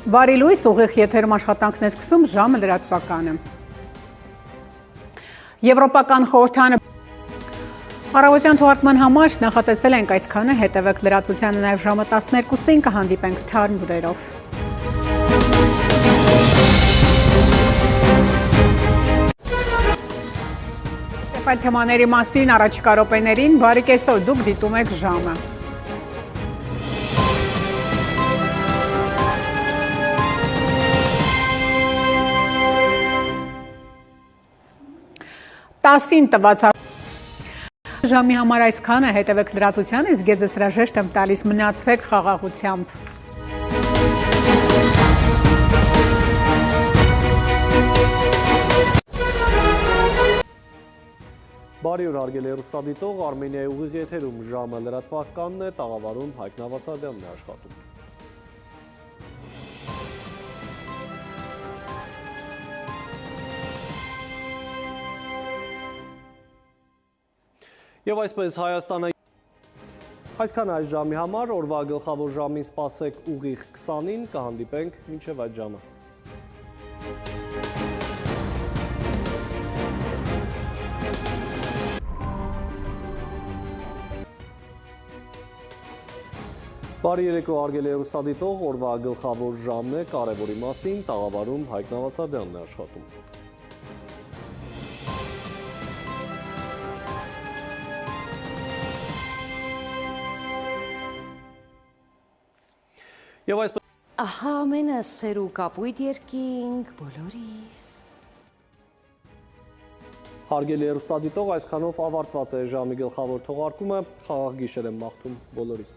Բարի լույս, ուղիղ եթերում աշխատանքն է սկսում ժամը լրատվականը։ Եվրոպական խորհրդանը առավոտյան թողարկման համար նախատեսել ենք այսքանը, հետևեք լրատվությանը նաև ժամը 12-ին կհանդիպենք թարմ լուրերով։ Այդ թեմաների մասին առաջիկա րոպեներին բարի կեսօր, դուք դիտում եք ժամը։ Տասին տված ժամի համար այսքանը, հետևեք լրատվությանը, իսկ ես հրաժեշտ եմ տալիս, մնացեք խաղաղությամբ։ Բարի օր, հարգելի հեռուստադիտող, Արմենիայի ուղիղ եթերում ժամը լրատվականն է, տաղավարում Հայկ Նավասարդյանն է աշխատում։ Եվ այսպես Հայաստանը այսքան այս ժամի համար, օրվա գլխավոր ժամին սպասեք ուղիղ 20-ին, կհանդիպենք մինչև այդ ժամը։ Բարի երեկո, հարգելի հեռուստադիտող, օրվա գլխավոր ժամն է, կարևորի մասին տաղավարում Հայկ Նավասարդյանն է աշխատում։ Եվ այսպես Ահա ամենը սեր ու կապույտ երկինք բոլորիս։ Հարգելի հեռուստադիտող, այսքանով ավարտված է ժամի գլխավոր թողարկումը, խաղաղ գիշեր եմ մաղթում բոլորիս։